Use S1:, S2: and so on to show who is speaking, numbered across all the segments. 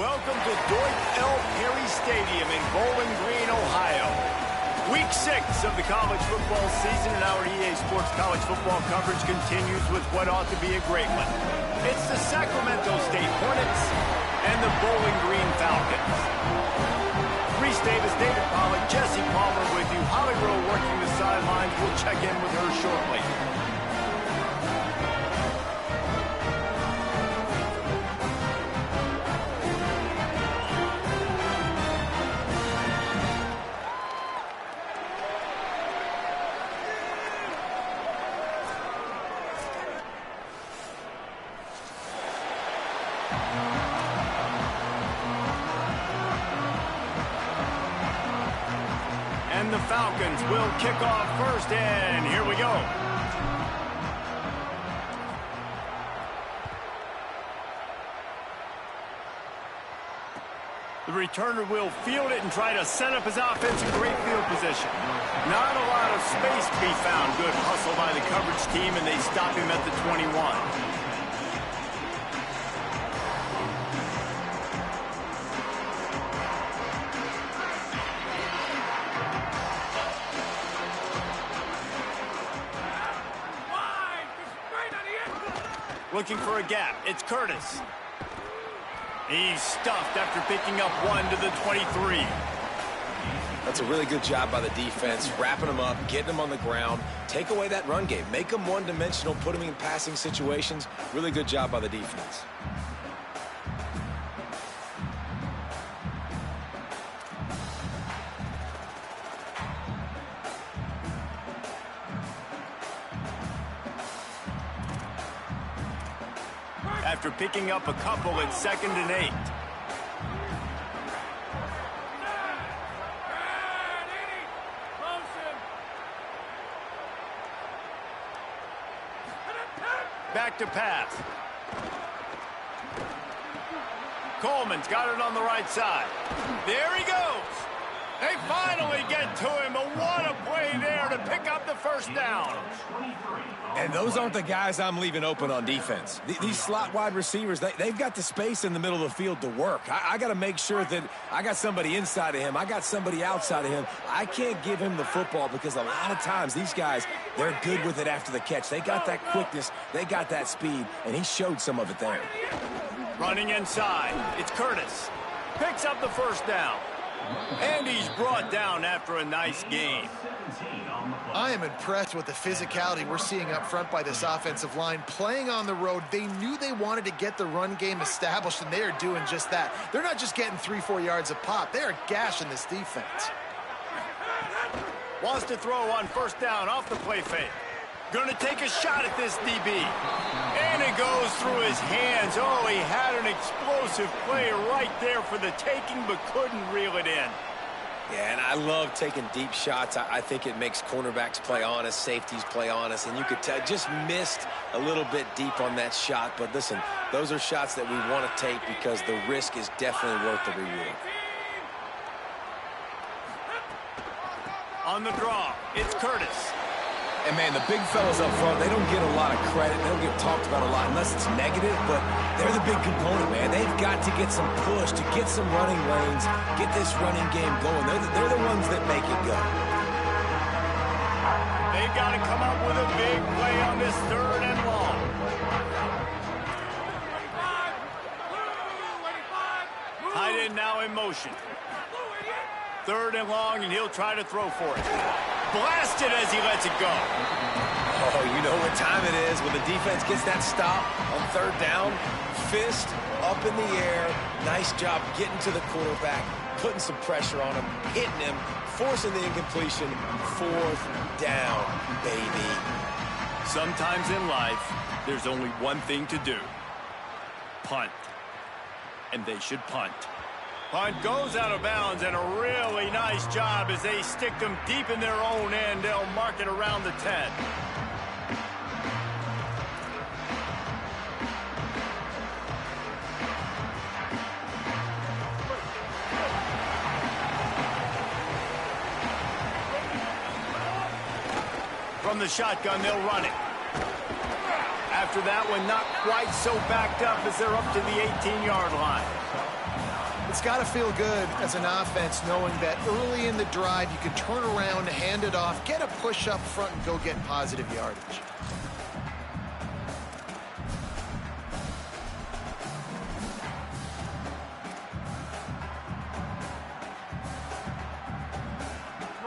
S1: welcome to Dwight L. Perry Stadium in Bowling Green, Ohio. Week 6 of the college football season, and our EA Sports college football coverage continues with what ought to be a great one. It's the Sacramento State Hornets and the Bowling Green Falcons. Reese Davis, David Pollack, Jesse Palmer with you. Holly Rowe working the sidelines. We'll check in with her shortly. And the Falcons will kick off first, and here we go. The returner will field it and try to set up his offense in great field position. Not a lot of space to be found. Good hustle by the coverage team, and they stop him at the 21. Looking for a gap. It's Curtis. He's stuffed after picking up one to the 23.
S2: That's a really good job by the defense, wrapping them up, getting them on the ground. Take away that run game. Make them one-dimensional, put them in passing situations. Really good job by the defense.
S1: After picking up a couple, it's 2nd and 8. Back to pass. Coleman's got it on the right side. There he goes. They finally get to him, but what a play there to pick up the first down.
S2: And those aren't the guys I'm leaving open on defense. These slot wide receivers, they've got the space in the middle of the field to work. I got to make sure that I got somebody inside of him. I got somebody outside of him. I can't give him the football because a lot of times these guys, they're good with it after the catch. They got that quickness. They got that speed, and he showed some of it there.
S1: Running inside, it's Curtis. Picks up the first down. And he's brought down after a nice game.
S3: I am impressed with the physicality we're seeing up front by this offensive line. Playing on the road, they knew they wanted to get the run game established, and they are doing just that. They're not just getting 3-4 yards a pop. They are gashing this defense.
S1: Wants to throw on first down off the play fake. Going to take a shot at this DB. And it goes through his hands. Oh, he had an explosive play right there for the taking, but couldn't reel it in.
S2: Yeah, and I love taking deep shots. I think it makes cornerbacks play honest, safeties play honest, and you could tell just missed a little bit deep on that shot. But listen, those are shots that we want to take because the risk is definitely worth the reward.
S1: On the draw, it's Curtis.
S2: And, man, the big fellas up front, they don't get a lot of credit. They don't get talked about a lot unless it's negative, but they're the big component, man. They've got to get some push, to get some running lanes, get this running game going. They're the ones that make it go.
S1: They've got to come up with a big play on this 3rd and long. Tight end now in motion. 3rd and long, and he'll try to throw for it. Blasted as he lets it go.
S2: Oh, you know what time it is when the defense gets that stop on 3rd down. Fist up in the air. Nice job getting to the quarterback, putting some pressure on him, hitting him, forcing the incompletion. 4th down, baby.
S1: Sometimes in life, there's only one thing to do. Punt. And they should punt. Punt goes out of bounds, and a really nice job as they stick them deep in their own end. They'll mark it around the 10. From the shotgun, they'll run it. After that one, not quite so backed up as they're up to the 18-yard line.
S3: It's got to feel good as an offense knowing that early in the drive you can turn around, hand it off, get a push up front, and go get positive yardage.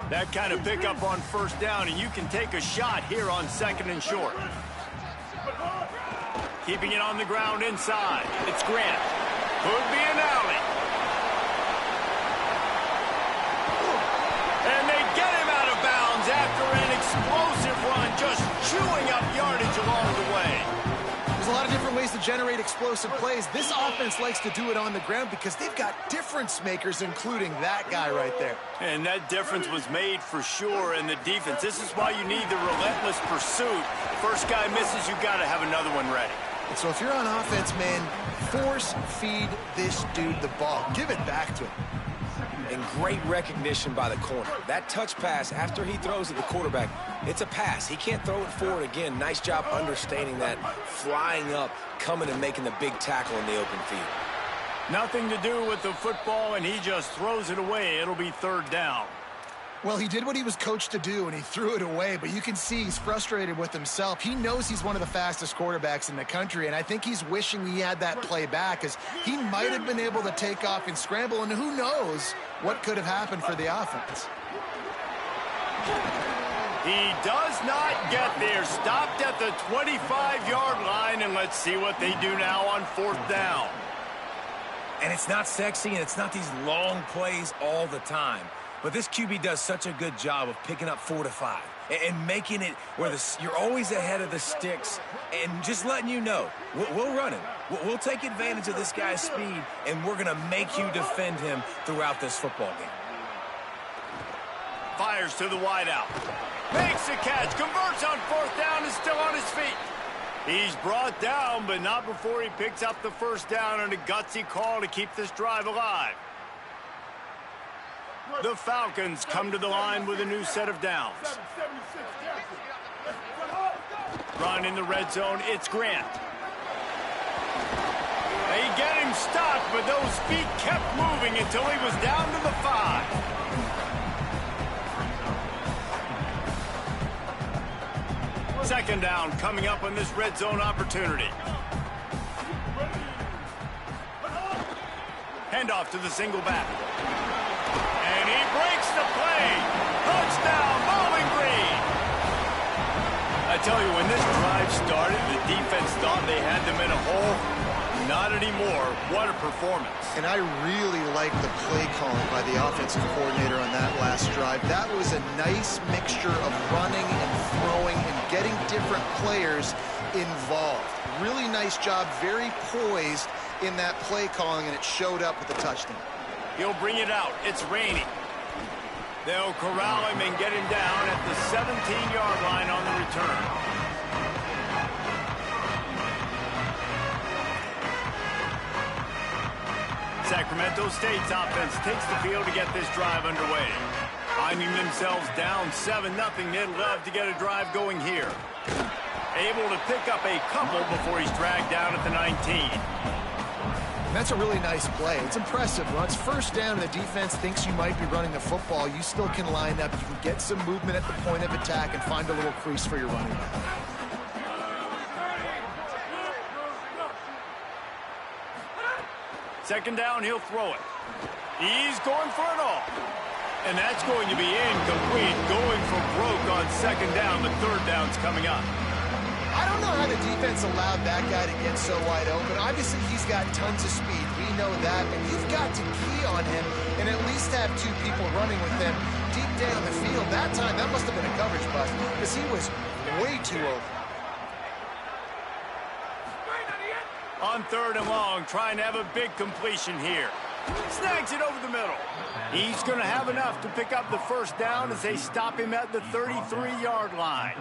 S1: That kind of pickup on first down, and you can take a shot here on 2nd and short. Keeping it on the ground inside. It's Grant. Could be an alley. And they get him out of bounds after an explosive run, just chewing up yardage along the way.
S3: There's a lot of different ways to generate explosive plays. This offense likes to do it on the ground because they've got difference makers, including that guy right there.
S1: And that difference was made for sure in the defense. This is why you need the relentless pursuit. First guy misses, you've got to have another one ready.
S3: And so if you're on offense, man, force feed this dude the ball. Give it back to him.
S2: And great recognition by the corner. That touch pass after he throws at the quarterback, it's a pass. He can't throw it forward again. Nice job understanding that, flying up, coming and making the big tackle in the open field.
S1: Nothing to do with the football, and he just throws it away. It'll be 3rd down.
S3: Well, he did what he was coached to do, and he threw it away, but you can see he's frustrated with himself. He knows he's one of the fastest quarterbacks in the country, and I think he's wishing he had that play back, because he might have been able to take off and scramble, and who knows what could have happened for the offense.
S1: He does not get there. Stopped at the 25-yard line, and let's see what they do now on 4th down.
S2: And it's not sexy, and it's not these long plays all the time. But this QB does such a good job of picking up 4 to 5 and making it where you're always ahead of the sticks and just letting you know, we'll run him. We'll take advantage of this guy's speed, and we're going to make you defend him throughout this football game.
S1: Fires to the wideout. Makes the catch. Converts on 4th down and still on his feet. He's brought down, but not before he picks up the 1st down on a gutsy call to keep this drive alive. The Falcons come to the line with a new set of downs. Run in the red zone, it's Grant. They get him stopped, but those feet kept moving until he was down to the 5. Second down coming up on this red zone opportunity. Handoff to the single back. And he breaks the play. Touchdown, Bowling Green. I tell you, when this drive started, the defense thought they had them in a hole. Not anymore. What a performance.
S3: And I really like the play calling by the offensive coordinator on that last drive. That was a nice mixture of running and throwing and getting different players involved. Really nice job, very poised in that play calling, and it showed up with the touchdown.
S1: He'll bring it out. It's raining. They'll corral him and get him down at the 17-yard line on the return. Sacramento State's offense takes the field to get this drive underway. Finding themselves down 7-0, they'd love to get a drive going here. Able to pick up a couple before he's dragged down at the 19.
S3: That's a really nice play. It's impressive. When it's 1st down and the defense thinks you might be running the football, you still can line up. You can get some movement at the point of attack and find a little crease for your running back.
S1: Second down, he'll throw it. He's going for it all. And that's going to be incomplete. Going for broke on 2nd down, but 3rd down's coming up.
S3: I don't know how the defense allowed that guy to get so wide open. Obviously, he's got tons of speed. We know that. And you've got to key on him and at least have 2 people running with him deep down the field. That time, that must have been a coverage bust because he was way too open.
S1: On 3rd and long, trying to have a big completion here. Snags it over the middle. He's going to have enough to pick up the 1st down as they stop him at the 33-yard line.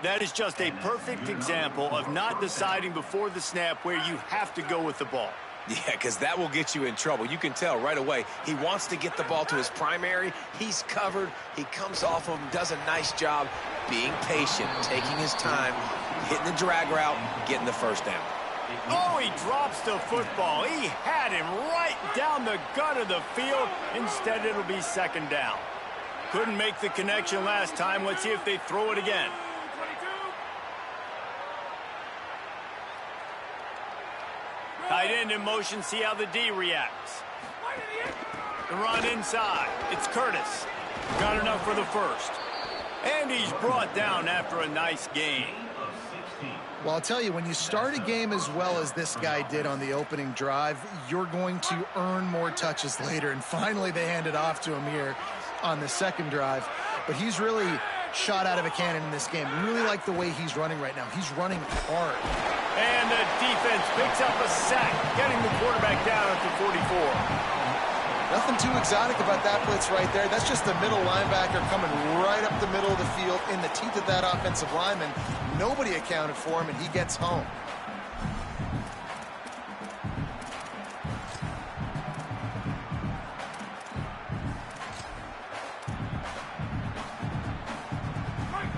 S1: That is just a perfect example of not deciding before the snap where you have to go with the ball.
S2: Yeah, because that will get you in trouble. You can tell right away he wants to get the ball to his primary. He's covered. He comes off of him, does a nice job being patient, taking his time, hitting the drag route, getting the 1st down.
S1: Oh, he drops the football. He had him right down the gut of the field. Instead, it'll be second down. Couldn't make the connection last time. Let's see if they throw it again. Tight end in motion, see how the D reacts. The run inside. It's Curtis. Got enough for the first. And he's brought down after a nice gain.
S3: Well, I'll tell you, when you start a game as well as this guy did on the opening drive, you're going to earn more touches later. And finally, they hand it off to him here on the second drive. But he's really shot out of a cannon in this game. Really like the way he's running right now. He's running hard.
S1: And the defense picks up a sack, getting the quarterback down at the 44.
S3: Nothing too exotic about that blitz right there. That's just the middle linebacker coming right up the middle of the field in the teeth of that offensive lineman. Nobody accounted for him, and he gets home.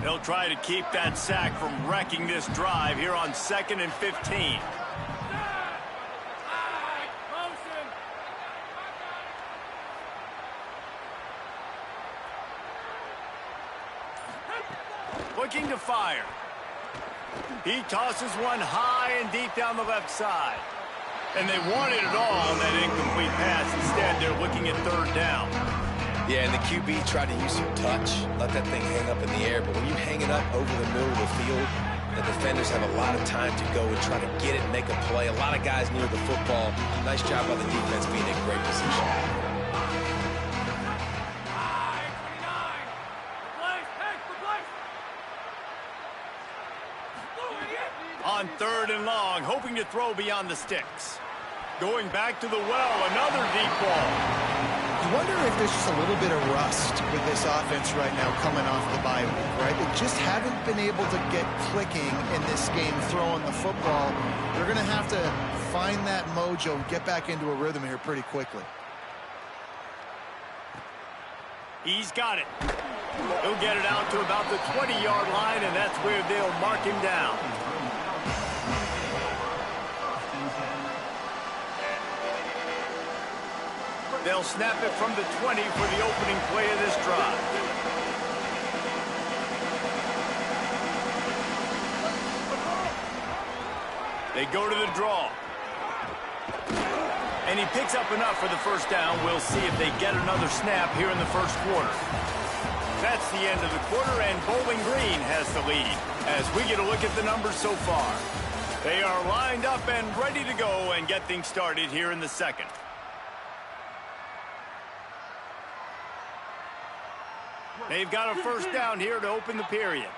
S1: They'll try to keep that sack from wrecking this drive here on 2nd and 15. Looking to fire. He tosses one high and deep down the left side. And they wanted it all on that incomplete pass. Instead, they're looking at third down.
S2: Yeah, and the QB tried to use some touch, let that thing hang up in the air. But when you hang it up over the middle of the field, the defenders have a lot of time to go and try to get it and make a play. A lot of guys near the football. Nice job by the defense being in great position.
S1: On 3rd and long, hoping to throw beyond the sticks. Going back to the well, another deep ball.
S3: I wonder if there's just a little bit of rust with this offense right now coming off the bye week, right? They just haven't been able to get clicking in this game throwing the football. They're going to have to find that mojo and get back into a rhythm here pretty quickly.
S1: He's got it. He'll get it out to about the 20-yard line, and that's where they'll mark him down. They'll snap it from the 20 for the opening play of this drive. They go to the draw. And he picks up enough for the first down. We'll see if they get another snap here in the first quarter. That's the end of the quarter, and Bowling Green has the lead as we get a look at the numbers so far. They are lined up and ready to go and get things started here in the second. They've got a first down here to open the period.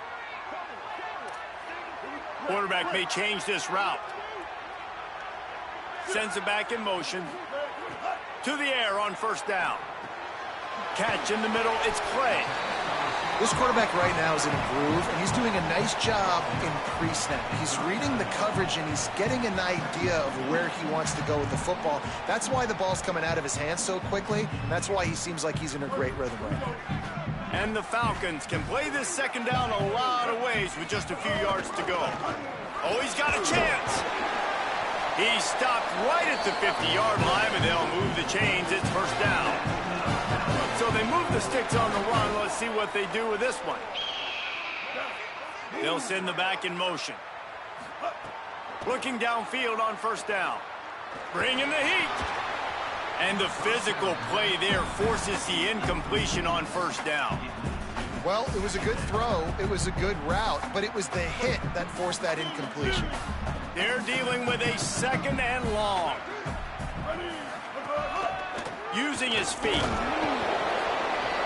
S1: Quarterback may change this route. Sends it back in motion. To the air on first down. Catch in the middle, it's Clay.
S3: This quarterback right now is in a groove, and he's doing a nice job in pre-snap. He's reading the coverage, and he's getting an idea of where he wants to go with the football. That's why the ball's coming out of his hands so quickly, and that's why he seems like he's in a great rhythm right now.
S1: And the Falcons can play this second down a lot of ways with just a few yards to go. Oh, he's got a chance. He stopped right at the 50-yard line, and they'll move the chains. It's first down. So they move the sticks on the run. Let's see what they do with this one. They'll send the back in motion. Looking downfield on first down. Bringing the heat. And the physical play there forces the incompletion on first down.
S3: Well, it was a good throw. It was a good route, but it was the hit that forced that incompletion.
S1: They're dealing with a second and long. Using his feet.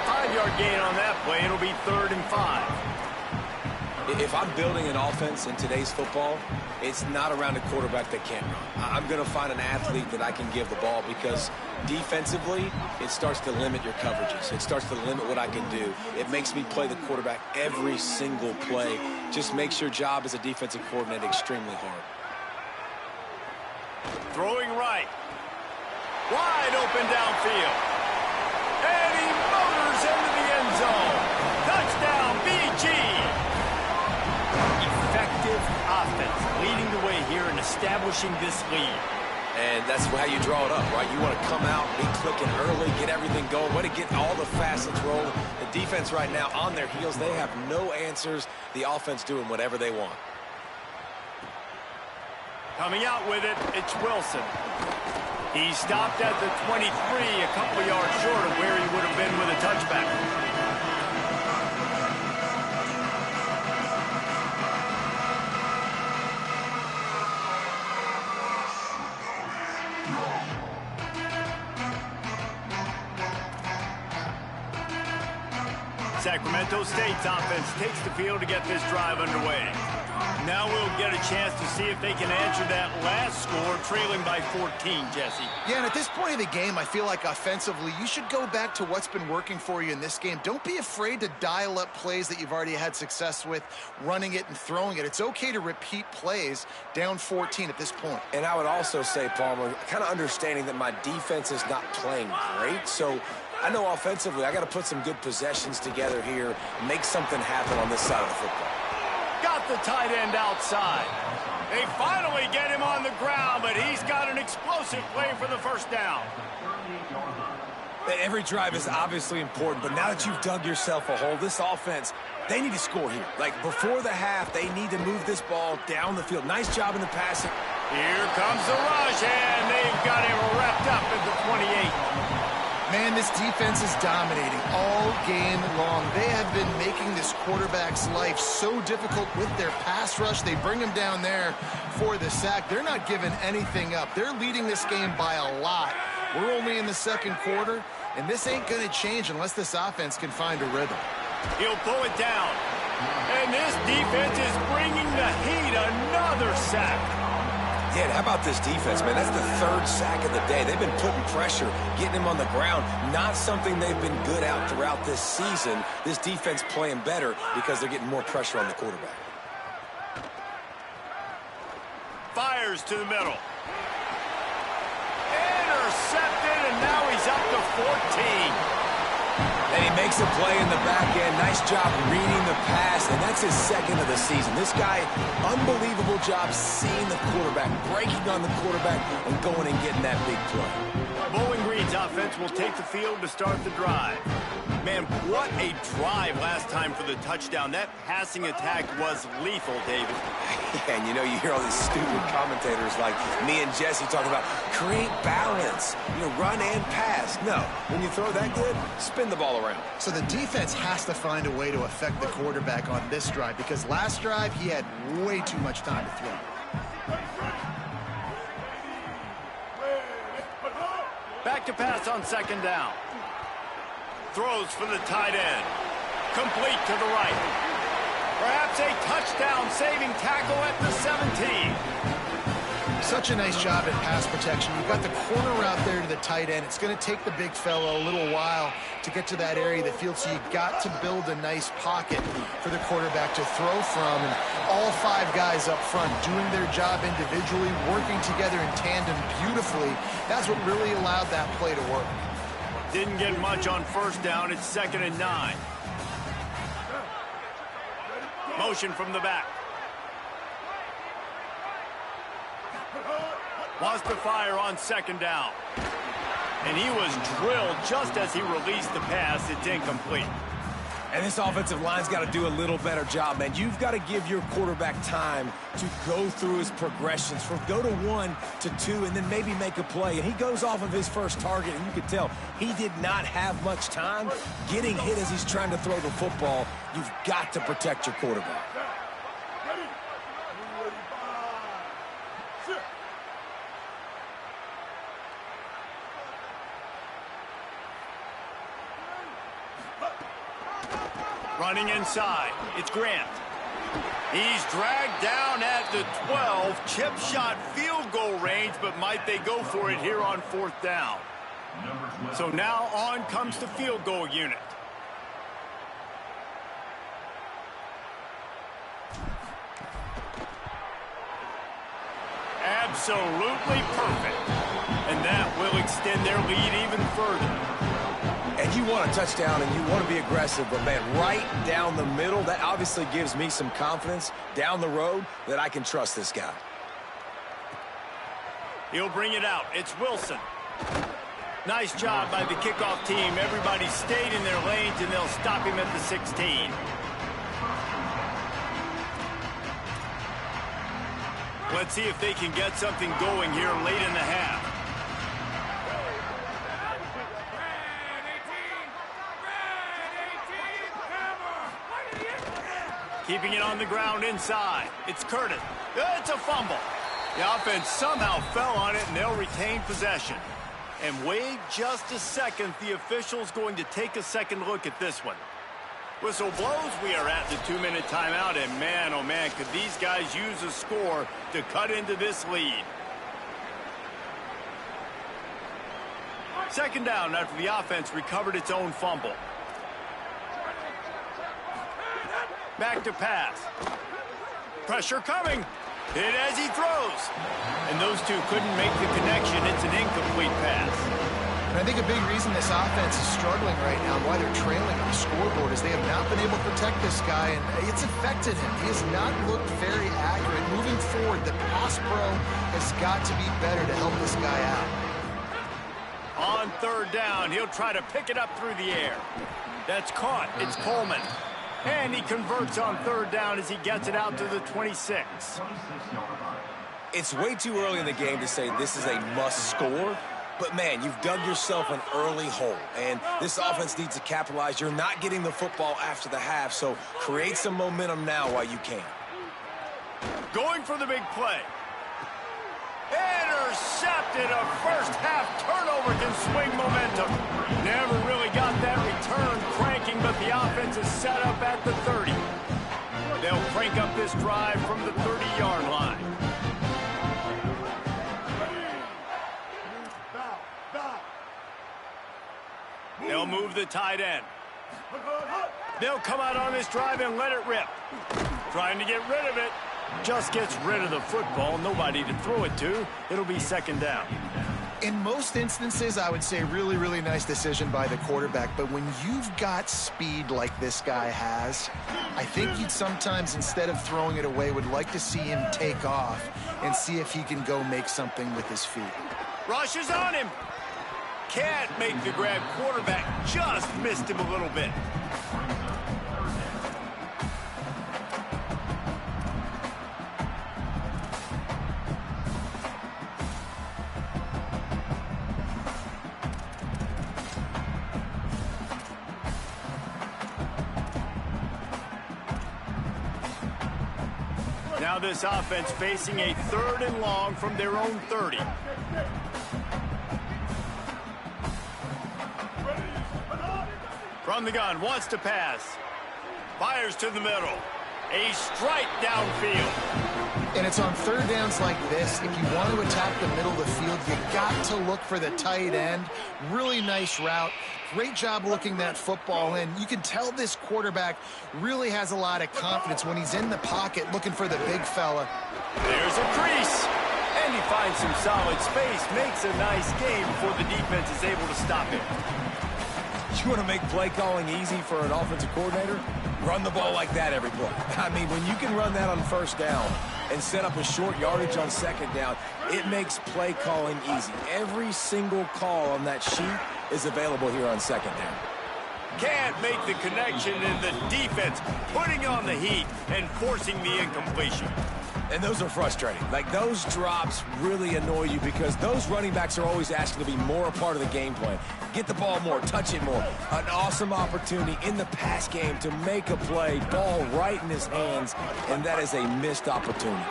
S1: 5-yard gain on that play. It'll be 3rd and 5.
S2: If I'm building an offense in today's football, it's not around a quarterback that can't run. I'm going to find an athlete that I can give the ball because defensively, it starts to limit your coverages. It starts to limit what I can do. It makes me play the quarterback every single play. Just makes your job as a defensive coordinator extremely hard.
S1: Throwing right. Wide open downfield. And he motors into the end zone. Touchdown, BG. Effective offense leading the way here in establishing this lead.
S2: And that's how you draw it up, right? You want to come out, be clicking early, get everything going, want to get all the facets rolling. The defense right now on their heels, they have no answers. The offense doing whatever they want.
S1: Coming out with it, it's Wilson. He stopped at the 23, a couple yards short of where he would have been with a touchback. Sacramento State's offense takes the field to get this drive underway. Now we'll get a chance to see if they can answer that last score, trailing by 14, Jesse.
S3: Yeah, and at this point of the game, I feel like offensively, you should go back to what's been working for you in this game. Don't be afraid to dial up plays that you've already had success with, running it and throwing it. It's okay to repeat plays down 14 at this point. And
S2: I would also say, Palmer, kind of understanding that my defense is not playing great, so I know offensively I got to put some good possessions together here, make something happen on this side of the football.
S1: Got the tight end outside. They finally get him on the ground, but he's got an explosive play for the first down.
S2: Every drive is obviously important, but now that you've dug yourself a hole, this offense, they need to score here. Like before the half, they need to move this ball down the field. Nice job in the passing.
S1: Here comes the rush, and they've got him wrapped up at the 28.
S3: Man, this defense is dominating all game long. They have been making this quarterback's life so difficult with their pass rush. They bring him down there for the sack. They're not giving anything up. They're leading this game by a lot. We're only in the second quarter, and this ain't going to change unless this offense can find a rhythm.
S1: He'll pull it down. And this defense is bringing the heat. Another sack.
S2: Yeah, how about this defense, man? That's the third sack of the day. They've been putting pressure, getting him on the ground. Not something they've been good at throughout this season. This defense playing better because they're getting more pressure on the quarterback.
S1: Fires to the middle. Intercepted, and now he's up to 14.
S2: And he makes a play in the back end. Nice job reading the pass, and that's his second of the season. This guy, unbelievable job seeing the quarterback, breaking on the quarterback, and going and getting that big play.
S1: Bowling Green's offense will take the field to start the drive. Man, what a drive last time for the touchdown. That passing attack was lethal, David.
S2: Yeah, and you know, you hear all these stupid commentators like me and Jesse talking about create balance, run and pass. No, when you throw that good, spin the ball around.
S3: So the defense has to find a way to affect the quarterback on this drive because last drive he had way too much time to throw.
S1: Back to pass on second down. Throws for the tight end. Complete to the right. Perhaps a touchdown-saving tackle at the 17.
S3: Such a nice job at pass protection. You've got the corner route there to the tight end. It's going to take the big fella a little while to get to that area of the field, so you've got to build a nice pocket for the quarterback to throw from. And all five guys up front doing their job individually, working together in tandem beautifully. That's what really allowed that play to work.
S1: Didn't get much on first down. It's 2nd and 9. Motion from the back. Wants to fire on second down. And he was drilled just as he released the pass. It's incomplete.
S2: And this offensive line's got to do a little better job, man. You've got to give your quarterback time to go through his progressions from go to 1 to 2 and then maybe make a play. And he goes off of his first target, and you can tell he did not have much time getting hit as he's trying to throw the football. You've got to protect your quarterback.
S1: Running inside, it's Grant. He's dragged down at the 12. Chip shot field goal range, but might they go for it here on 4th down? So now on comes the field goal unit. Absolutely perfect. And that will extend their lead even further.
S2: And you want a touchdown and you want to be aggressive, but man, right down the middle, that obviously gives me some confidence down the road that I can trust this guy.
S1: He'll bring it out. It's Wilson. Nice job by the kickoff team. Everybody stayed in their lanes, and they'll stop him at the 16. Let's see if they can get something going here late in the half. Keeping it on the ground inside. It's Curtis. It's a fumble. The offense somehow fell on it, and they'll retain possession. And wait just a second. The official's going to take a second look at this one. Whistle blows. We are at the 2-minute timeout. And man, oh man, could these guys use a score to cut into this lead. Second down after the offense recovered its own fumble. Back to pass. Pressure coming. Hit as he throws. And those two couldn't make the connection. It's an incomplete pass.
S3: And I think a big reason this offense is struggling right now, why they're trailing on the scoreboard, is they have not been able to protect this guy, and it's affected him. He has not looked very accurate. Moving forward, the pass pro has got to be better to help this guy out.
S1: On third down, he'll try to pick it up through the air. That's caught. It's Coleman. And he converts on third down as he gets it out to the 26.
S2: It's way too early in the game to say this is a must score. But, man, you've dug yourself an early hole, and this offense needs to capitalize. You're not getting the football after the half, so create some momentum now while you can.
S1: Going for the big play. Intercepted. A first-half turnover can swing momentum. Never really got that return cranking, but the offense is set up at the 30. They'll crank up this drive from the 30-yard line. They'll move the tight end. They'll come out on this drive and let it rip. Trying to get rid of it. Just gets rid of the football. Nobody to throw it to. It'll be second down.
S3: In most instances, I would say really, really nice decision by the quarterback. But when you've got speed like this guy has, I think you'd sometimes, instead of throwing it away, would like to see him take off and see if he can go make something with his feet.
S1: Rush is on him. Can't make the grab. Quarterback just missed him a little bit. Now this offense facing a third and long from their own 30. From the gun, wants to pass. Fires to the middle. A strike downfield.
S3: And it's on third downs like this. If you want to attack the middle of the field, you got to look for the tight end. Really nice route. Great job looking that football in. You can tell this quarterback really has a lot of confidence when he's in the pocket looking for the big fella.
S1: There's a crease. And he finds some solid space. Makes a nice game before the defense is able to stop him.
S2: You want to make play calling easy for an offensive coordinator? Run the ball like that every play. I mean, when you can run that on first down and set up a short yardage on second down, it makes play calling easy. Every single call on that sheet is available here on second down.
S1: Can't make the connection, and the defense putting on the heat and forcing the incompletion.
S2: And those are frustrating. Like, those drops really annoy you because those running backs are always asking to be more a part of the game plan. Get the ball more, touch it more. An awesome opportunity in the pass game to make a play, ball right in his hands, and that is a missed opportunity.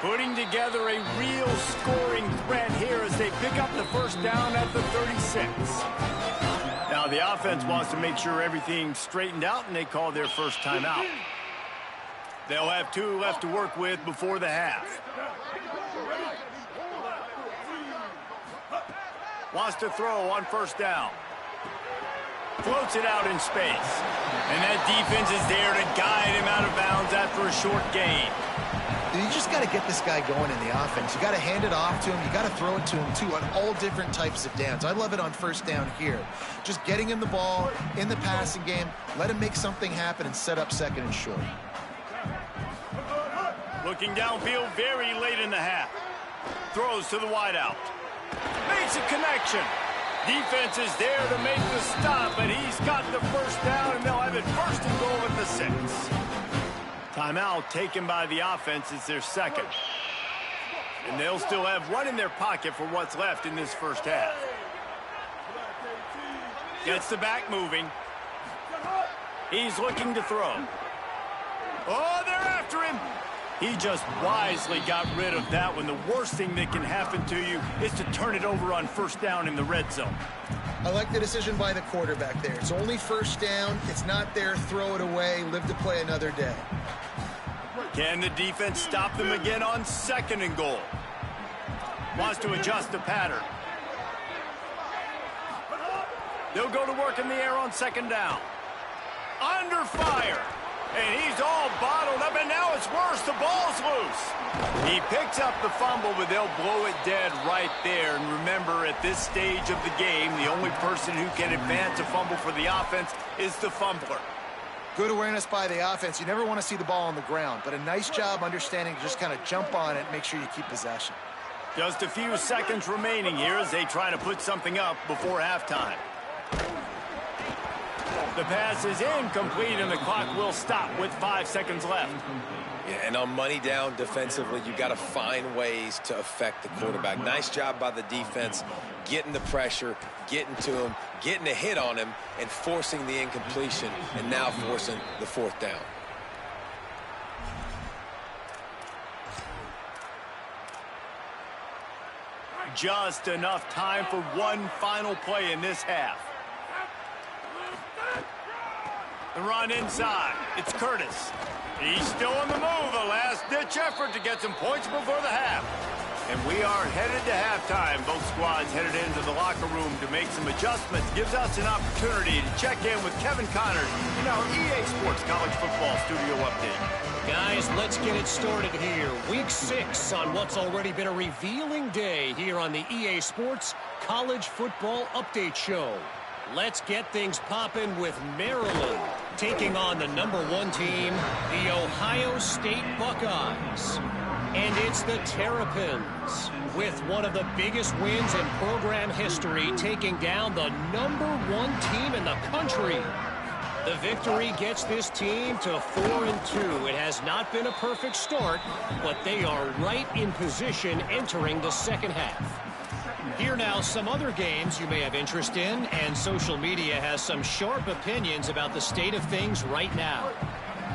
S1: Putting together a real scoring threat here as they pick up the first down at the 36. Now the offense wants to make sure everything's straightened out, and they call their first timeout. They'll have 2 left to work with before the half. Wants to throw on first down. Floats it out in space. And that defense is there to guide him out of bounds after a short gain.
S3: You just got to get this guy going in the offense. You got to hand it off to him. You got to throw it to him, too, on all different types of downs. I love it on first down here. Just getting him the ball in the passing game, let him make something happen and set up second and short.
S1: Looking downfield very late in the half. Throws to the wideout. Makes a connection. Defense is there to make the stop, and he's got the first down, and they'll have it 1st and goal at the 6. Timeout taken by the offense. It's their second. And they'll still have one in their pocket for what's left in this first half. Gets the back moving. He's looking to throw. Oh, they're after him. He just wisely got rid of that one. The worst thing that can happen to you is to turn it over on 1st down in the red zone.
S3: I like the decision by the quarterback there. It's only 1st down. It's not there. Throw it away. Live to play another day.
S1: Can the defense stop them again on 2nd and goal? Wants to adjust the pattern. They'll go to work in the air on 2nd down. Under fire. And he's all bottled up, and now it's worse. The ball's loose. He picks up the fumble, but they'll blow it dead right there. And remember, at this stage of the game, the only person who can advance a fumble for the offense is the fumbler.
S3: Good awareness by the offense. You never want to see the ball on the ground, but a nice job understanding to just kind of jump on it and make sure you keep possession.
S1: Just a few seconds remaining here as they try to put something up before halftime. The pass is incomplete, and the clock will stop with 5 seconds left.
S2: Yeah, and on money down defensively, you got to find ways to affect the quarterback. Nice job by the defense, getting the pressure, getting to him, getting a hit on him, and forcing the incompletion, and now forcing the 4th down.
S1: Just enough time for one final play in this half. The run inside. It's Curtis. He's still on the move. A last-ditch effort to get some points before the half. And we are headed to halftime. Both squads headed into the locker room to make some adjustments. Gives us an opportunity to check in with Kevin Connors in our EA Sports College Football Studio Update.
S4: Guys, let's get it started here. Week 6 on what's already been a revealing day here on the EA Sports College Football Update Show. Let's get things popping with Maryland taking on the #1 team, the Ohio State Buckeyes. And it's the Terrapins with one of the biggest wins in program history, taking down the #1 team in the country. The victory gets this team to 4-2. It has not been a perfect start, but they are right in position entering the second half. Here now, some other games you may have interest in, and social media has some sharp opinions about the state of things right now.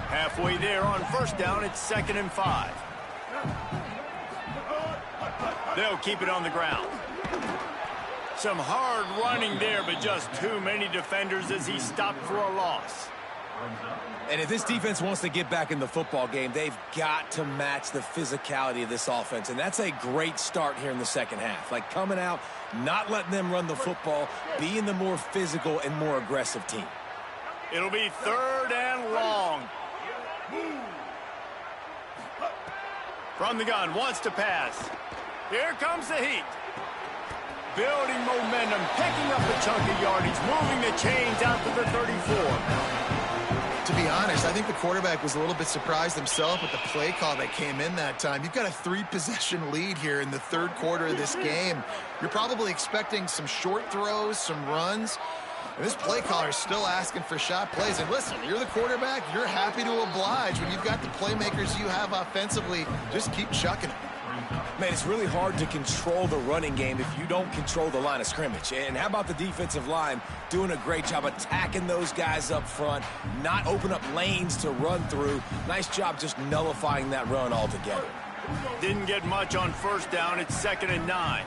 S1: Halfway there on 1st down, it's 2nd and 5. They'll keep it on the ground. Some hard running there, but just too many defenders as he stopped for a loss.
S2: And if this defense wants to get back in the football game, they've got to match the physicality of this offense. And that's a great start here in the second half. Like coming out, not letting them run the football, being the more physical and more aggressive team.
S1: It'll be 3rd and long. From the gun, wants to pass. Here comes the heat. Building momentum, picking up a chunk of yardage, moving the chains out to the 34.
S3: To be honest, I think the quarterback was a little bit surprised himself with the play call that came in that time. You've got a 3-possession lead here in the 3rd quarter of this game. You're probably expecting some short throws, some runs. And this play caller is still asking for shot plays. And listen, you're the quarterback. You're happy to oblige. When you've got the playmakers you have offensively, just keep chucking it.
S2: Man, it's really hard to control the running game if you don't control the line of scrimmage. And how about the defensive line doing a great job attacking those guys up front, not open up lanes to run through. Nice job just nullifying that run altogether.
S1: Didn't get much on 1st down. It's 2nd and 9.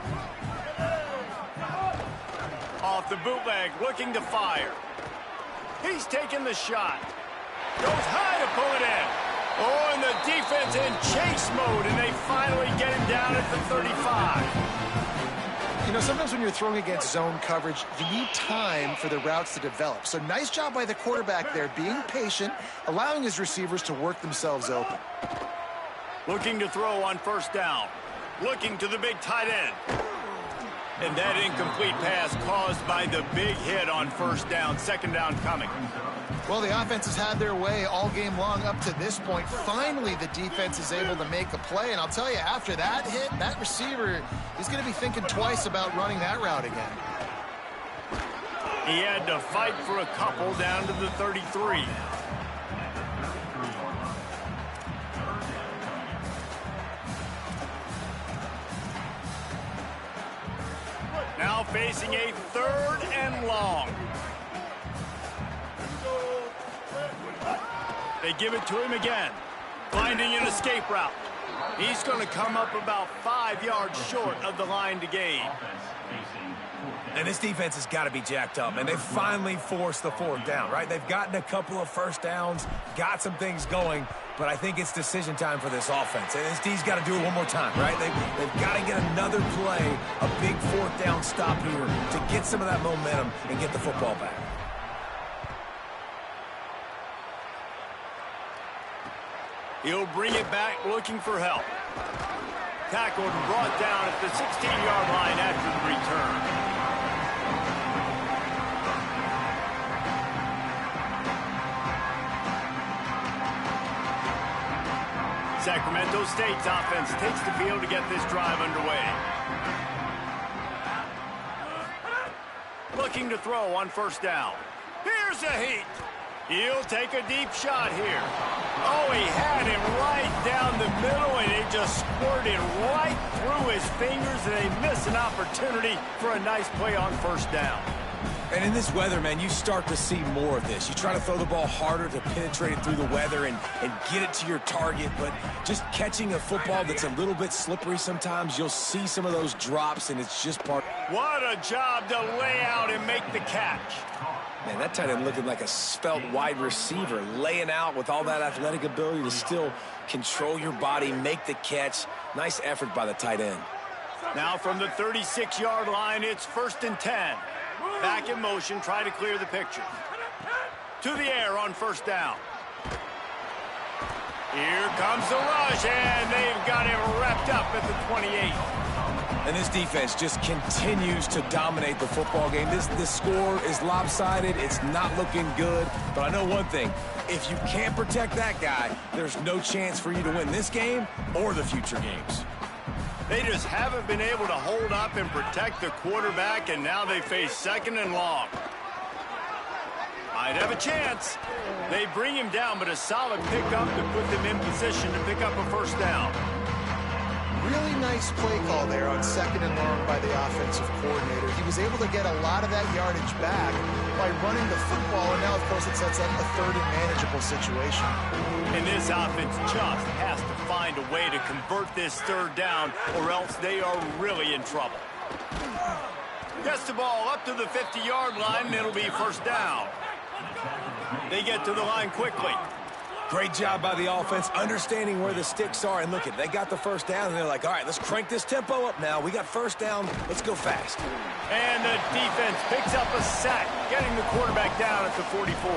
S1: Off the bootleg, looking to fire. He's taking the shot. Goes high to pull it in. Oh, and the defense in chase mode, and they finally get him down at the 35.
S3: You know, sometimes when you're throwing against zone coverage, you need time for the routes to develop. So nice job by the quarterback there, being patient, allowing his receivers to work themselves open.
S1: Looking to throw on 1st down. Looking to the big tight end. And that incomplete pass caused by the big hit on first down, second down coming.
S3: Well, the offense has had their way all game long up to this point. Finally, the defense is able to make a play. And I'll tell you, after that hit, that receiver is going to be thinking twice about running that route again.
S1: He had to fight for a couple down to the 33. Now facing a third and long. They give it to him again. Finding an escape route. He's going to come up about 5 yards short of the line to gain.
S2: And this defense has got to be jacked up, and they've finally forced the fourth down, right? They've gotten a couple of first downs, got some things going, but I think it's decision time for this offense. And this D's got to do it one more time, right? They've got to get another play, a big fourth down stop here to get some of that momentum and get the football back.
S1: He'll bring it back looking for help. Tackled and brought down at the 16-yard line after the return. Sacramento State's offense takes the field to get this drive underway. Looking to throw on first down. Here's a heat. He'll take a deep shot here. Oh, he had him right down the middle, and it just squirted right through his fingers, and they miss an opportunity for a nice play on first down.
S2: And in this weather, man, you start to see more of this. You try to throw the ball harder to penetrate it through the weather and get it to your target, but just catching a football that's a little bit slippery sometimes, you'll see some of those drops, and it's just part.
S1: What a job to lay out and make the catch.
S2: Man, that tight end looking like a svelte wide receiver, laying out with all that athletic ability to still control your body, make the catch. Nice effort by the tight end.
S1: Now from the 36-yard line, it's 1st and 10. Back in motion, try to clear the picture. To the air on first down. Here comes the rush, and they've got him wrapped up at the 28.
S2: And this defense just continues to dominate the football game. This score is lopsided. It's not looking good. But I know one thing. If you can't protect that guy, there's no chance for you to win this game or the future games.
S1: They just haven't been able to hold up and protect the quarterback, and now they face second and long. Might have a chance. They bring him down, but a solid pickup to put them in position to pick up a first down.
S3: Really nice play call there on second and long by the offensive coordinator. He was able to get a lot of that yardage back by running the football, and now, of course, it sets up a third and manageable situation.
S1: And this offense just has to find a way to convert this third down, or else they are really in trouble. Gets the ball up to the 50-yard line, and it'll be first down. They get to the line quickly.
S2: Great job by the offense, understanding where the sticks are. And look, they got the first down, and they're like, all right, let's crank this tempo up now. We got first down. Let's go fast.
S1: And the defense picks up a sack, getting the quarterback down at the 44.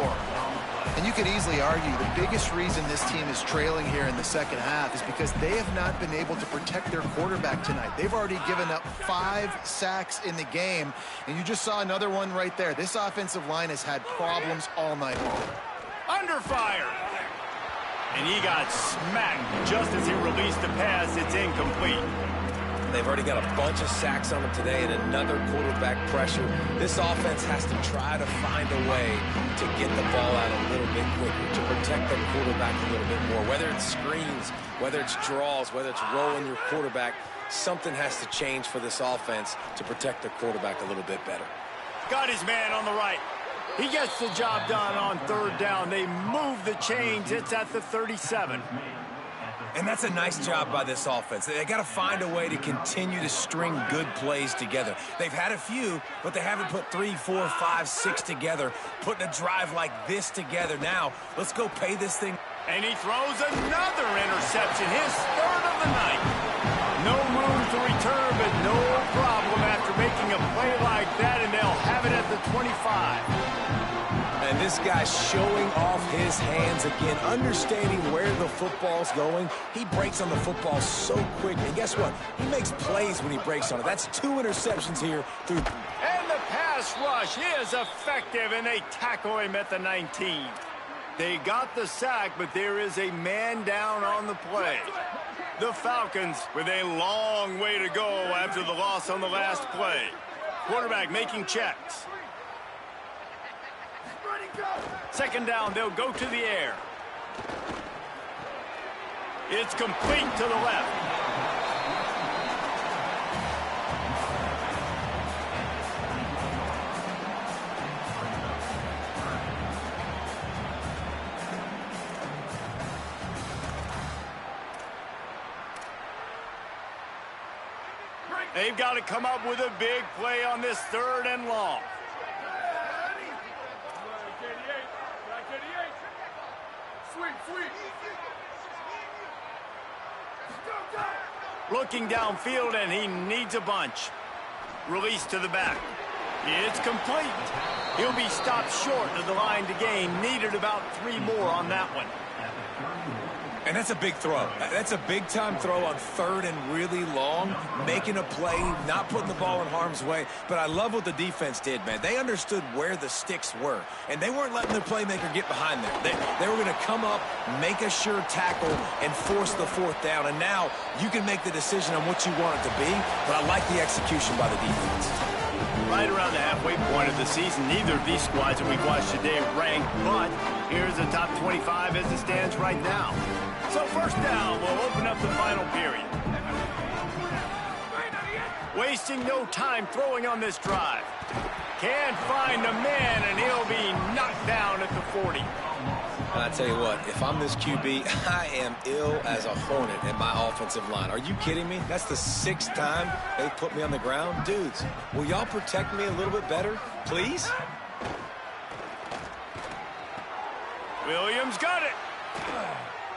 S3: And you could easily argue the biggest reason this team is trailing here in the second half is because they have not been able to protect their quarterback tonight. They've already given up 5 sacks in the game, and you just saw another one right there. This offensive line has had problems all night long.
S1: Under fire. And he got smacked just as he released the pass. It's incomplete.
S2: They've already got a bunch of sacks on them today and another quarterback pressure. This offense has to try to find a way to get the ball out a little bit quicker, to protect the quarterback a little bit more. Whether it's screens, whether it's draws, whether it's rolling your quarterback, something has to change for this offense to protect the quarterback a little bit better.
S1: Got his man on the right. He gets the job done on third down. They move the chains. It's at the 37.
S2: And that's a nice job by this offense. They got to find a way to continue to string good plays together. They've had a few, but they haven't put 3, 4, 5, 6 together, putting a drive like this together. Now, let's go pay this thing.
S1: And he throws another interception, his third of the night. No room to return, but no problem after making a play like that, and they'll have it at the 25.
S2: And this this guy showing off his hands again, understanding where the football's going. He breaks on the football so quick, and guess what? He makes plays when he breaks on it. That's 2 interceptions here through.
S1: And the pass rush is effective, and they tackle him at the 19. They got the sack, but there is a man down on the play. The Falcons with a long way to go after the loss on the last play. Quarterback making checks. Second down, they'll go to the air. It's complete to the left. They've got to come up with a big play on this 3rd and long. Looking downfield, and he needs a bunch. Release to the back. It's complete. He'll be stopped short of the line to gain. Needed about 3 more on that one.
S2: And that's a big throw. That's a big-time throw on 3rd and really long, making a play, not putting the ball in harm's way. But I love what the defense did, man. They understood where the sticks were, and they weren't letting their playmaker get behind them. They were going to come up, make a sure tackle, and force the 4th down. And now you can make the decision on what you want it to be, but I like the execution by the defense.
S1: Right around the halfway point of the season, neither of these squads that we've watched today ranked, but here's the top 25 as it stands right now. So first down will open up the final period. Wasting no time throwing on this drive. Can't find a man, and he'll be knocked down at the 40.
S2: I tell you what, if I'm this QB, I am ill as a hornet in my offensive line. Are you kidding me? That's the 6th time they put me on the ground. Dudes, will y'all protect me a little bit better, please?
S1: Williams got it.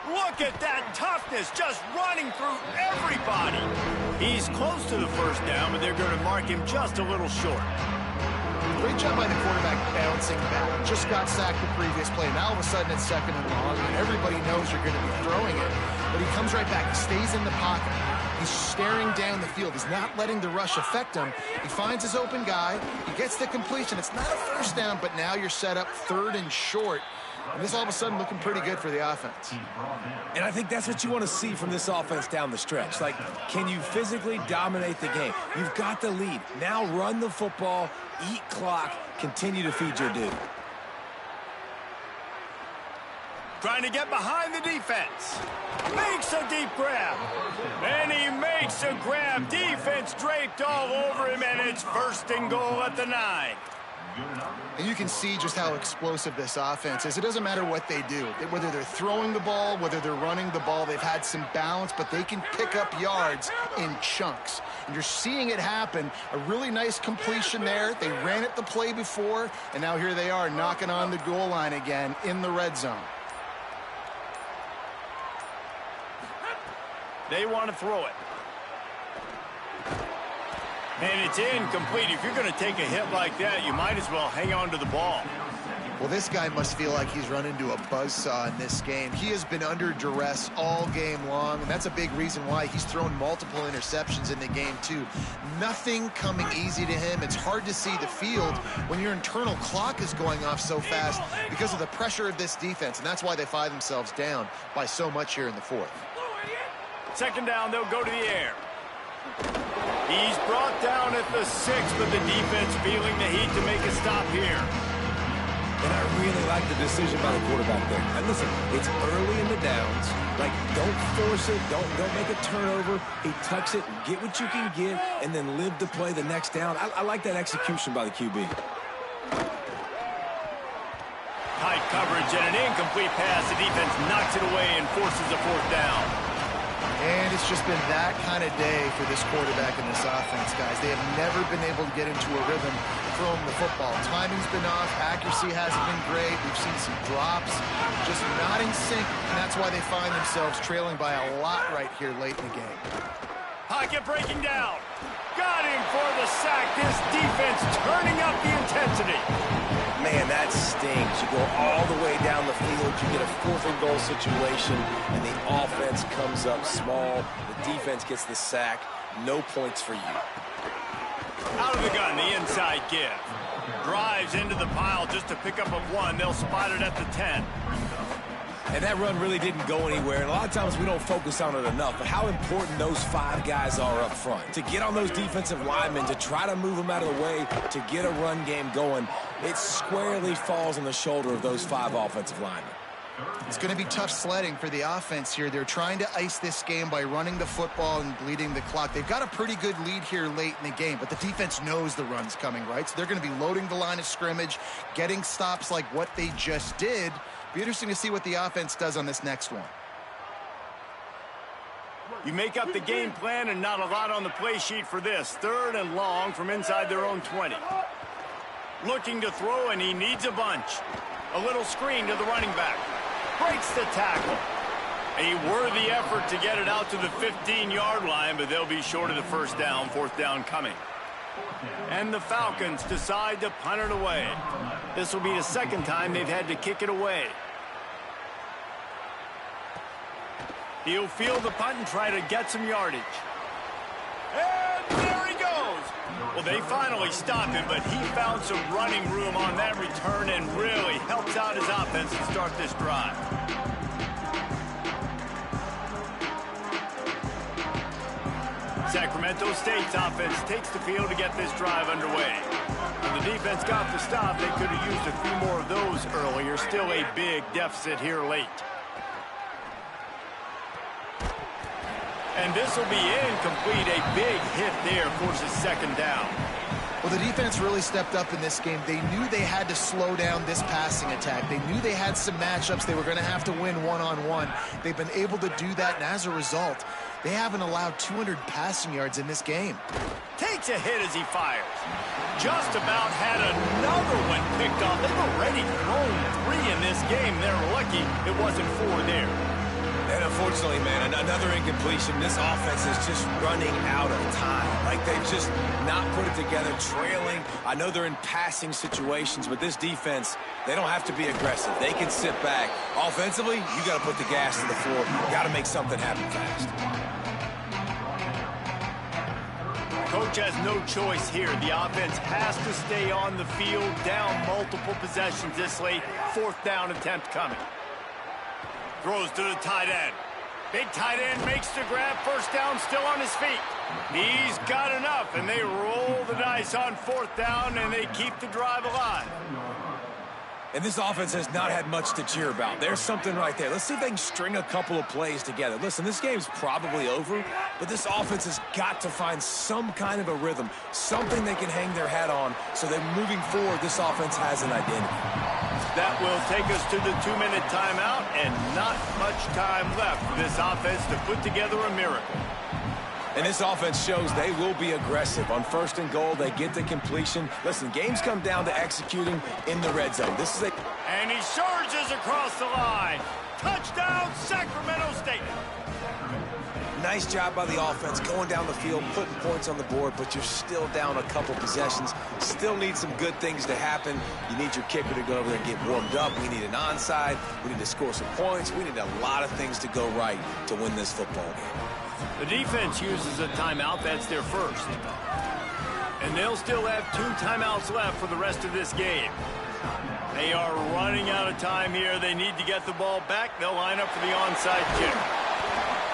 S1: Look at that toughness, just running through everybody. He's close to the 1st down, but they're going to mark him just a little short.
S3: Great job by the quarterback bouncing back. Just got sacked the previous play. Now all of a sudden it's 2nd and long, and everybody knows you're going to be throwing it. But he comes right back. He stays in the pocket. He's staring down the field. He's not letting the rush affect him. He finds his open guy. He gets the completion. It's not a 1st down, but now you're set up 3rd and short. And this all of a sudden looking pretty good for the offense.
S2: And I think that's what you want to see from this offense down the stretch. Like, can you physically dominate the game? You've got the lead. Now run the football, eat clock, continue to feed your dude.
S1: Trying to get behind the defense. Makes a deep grab. And he makes a grab. Defense draped all over him, and it's 1st and goal at the 9.
S3: And you can see just how explosive this offense is. It doesn't matter what they do. Whether they're throwing the ball, whether they're running the ball, they've had some balance, but they can pick up yards in chunks. And you're seeing it happen. A really nice completion there. They ran it the play before, and now here they are knocking on the goal line again in the red zone.
S1: They want to throw it. And it's incomplete. If you're going to take a hit like that, you might as well hang on to the ball.
S3: Well, this guy must feel like he's run into a buzzsaw in this game. He has been under duress all game long, and that's a big reason why he's thrown multiple interceptions in the game, too. Nothing coming easy to him. It's hard to see the field when your internal clock is going off so fast because of the pressure of this defense, and that's why they find themselves down by so much here in the 4th.
S1: 2nd down, they'll go to the air. He's brought down at the 6, but the defense feeling the heat to make a stop here.
S2: And I really like the decision by the quarterback there. And listen, it's early in the downs. Like, don't force it. Don't make a turnover. He tucks it, get what you can get, and then live to play the next down. I like that execution by the QB.
S1: Tight coverage and an incomplete pass. The defense knocks it away and forces a 4th down.
S3: And it's just been that kind of day for this quarterback and this offense, guys. They have never been able to get into a rhythm throwing the football. Timing's been off. Accuracy hasn't been great. We've seen some drops, just not in sync, and that's why they find themselves trailing by a lot right here late in the game.
S1: Pocket breaking down. Got him for the sack. This defense turning up the intensity.
S2: Man, that stings. You go all the way down the field, you get a 4th and goal situation, and the offense comes up small. The defense gets the sack. No points for you.
S1: Out of the gun, the inside give. Drives into the pile just to pick up a 1. They'll spot it at the 10.
S2: And that run really didn't go anywhere. And a lot of times we don't focus on it enough. But how important those 5 guys are up front. To get on those defensive linemen, to try to move them out of the way, to get a run game going, it squarely falls on the shoulder of those 5 offensive linemen.
S3: It's going to be tough sledding for the offense here. They're trying to ice this game by running the football and bleeding the clock. They've got a pretty good lead here late in the game, but the defense knows the run's coming, right? So they're going to be loading the line of scrimmage, getting stops like what they just did. Be interesting to see what the offense does on this next one.
S1: You make up the game plan and not a lot on the play sheet for this. 3rd and long from inside their own 20. Looking to throw, and he needs a bunch. A little screen to the running back. Breaks the tackle. A worthy effort to get it out to the 15-yard line, but they'll be short of the 1st down. 4th down coming. And the Falcons decide to punt it away. This will be the 2nd time they've had to kick it away. He'll field the punt and try to get some yardage. And there he goes. Well, they finally stopped him, but he found some running room on that return and really helps out his offense to start this drive. Sacramento State's offense takes the field to get this drive underway. When the defense got the stop, they could have used a few more of those earlier. Still a big deficit here late. And this will be incomplete. A big hit there forces 2nd down.
S3: Well, the defense really stepped up in this game. They knew they had to slow down this passing attack. They knew they had some matchups they were going to have to win one-on-one. They've been able to do that, and as a result, they haven't allowed 200 passing yards in this game.
S1: Takes a hit as he fires. Just about had another one picked off. They've already thrown 3 in this game. They're lucky it wasn't 4 there.
S2: And unfortunately, man, another incompletion. This offense is just running out of time. Like they've just not put it together, trailing. I know they're in passing situations, but this defense, they don't have to be aggressive. They can sit back. Offensively, you got to put the gas to the floor. You got to make something happen fast.
S1: Coach has no choice here. The offense has to stay on the field, down multiple possessions this late. 4th down attempt coming. Throws to the tight end. Big tight end makes the grab. 1st down, still on his feet. He's got enough, and they roll the dice on 4th down, and they keep the drive alive.
S2: And this offense has not had much to cheer about. There's something right there. Let's see if they can string a couple of plays together. Listen, this game's probably over, but this offense has got to find some kind of a rhythm, something they can hang their hat on, so that moving forward, this offense has an identity.
S1: That will take us to the 2-minute timeout, and not much time left for this offense to put together a miracle.
S2: And this offense shows they will be aggressive. On 1st and goal, they get the completion. Listen, games come down to executing in the red zone. This is a...
S1: And he surges across the line. Touchdown, Sacramento State.
S2: Nice job by the offense going down the field, putting points on the board, but you're still down a couple possessions. Still need some good things to happen. You need your kicker to go over there and get warmed up. We need an onside. We need to score some points. We need a lot of things to go right to win this football game.
S1: The defense uses a timeout. That's their 1st. And they'll still have 2 timeouts left for the rest of this game. They are running out of time here. They need to get the ball back. They'll line up for the onside kick.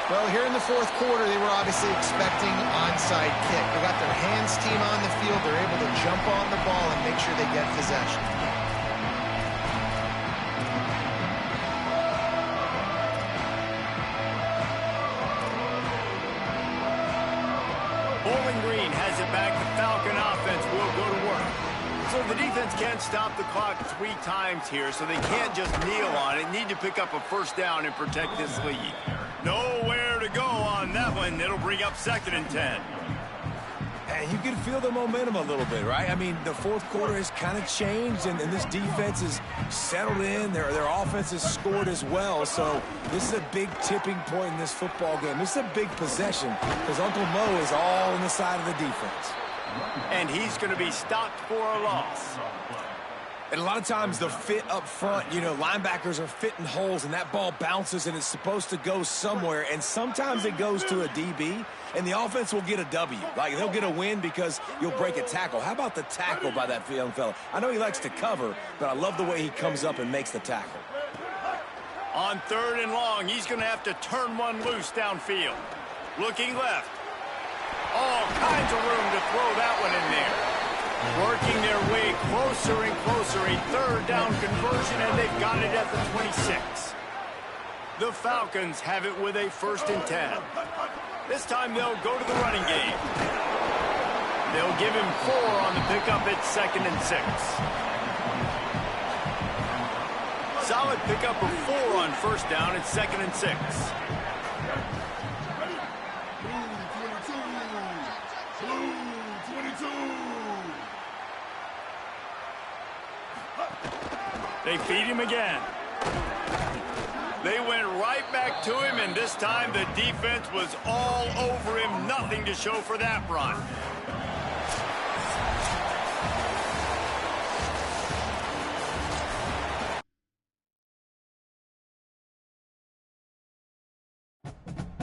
S3: Well, here in the 4th quarter, they were obviously expecting onside kick. They got their hands team on the field. They're able to jump on the ball and make sure they get possession.
S1: Bowling Green has it back. The Falcon offense will go to work. So the defense can't stop the clock 3 times here, so they can't just kneel on it. Need to pick up a 1st down and protect this lead. Nowhere to go on that one. It'll bring up 2nd and 10.
S2: And you can feel the momentum a little bit, right? I mean, the 4th quarter has kind of changed, and this defense is settled in. Their offense has scored as well. So this is a big tipping point in this football game. This is a big possession because Uncle Mo is all on the side of the defense.
S1: And he's going to be stopped for a loss.
S2: And a lot of times the fit up front, you know, linebackers are fitting holes, and that ball bounces, and it's supposed to go somewhere. And sometimes it goes to a DB, and the offense will get a W. Like, they'll get a win because you'll break a tackle. How about the tackle by that young fella? I know he likes to cover, but I love the way he comes up and makes the tackle.
S1: On 3rd and long, he's going to have to turn one loose downfield. Looking left. All kinds of room to throw that one in there. Working their way closer and closer. A 3rd down conversion, and they've got it at the 26. The Falcons have it with a 1st and 10. This time they'll go to the running game. They'll give him 4 on the pickup at 2nd and 6. Solid pickup of 4 on 1st down at 2nd and 6. They feed him again. They went right back to him, and this time the defense was all over him. Nothing to show for that run.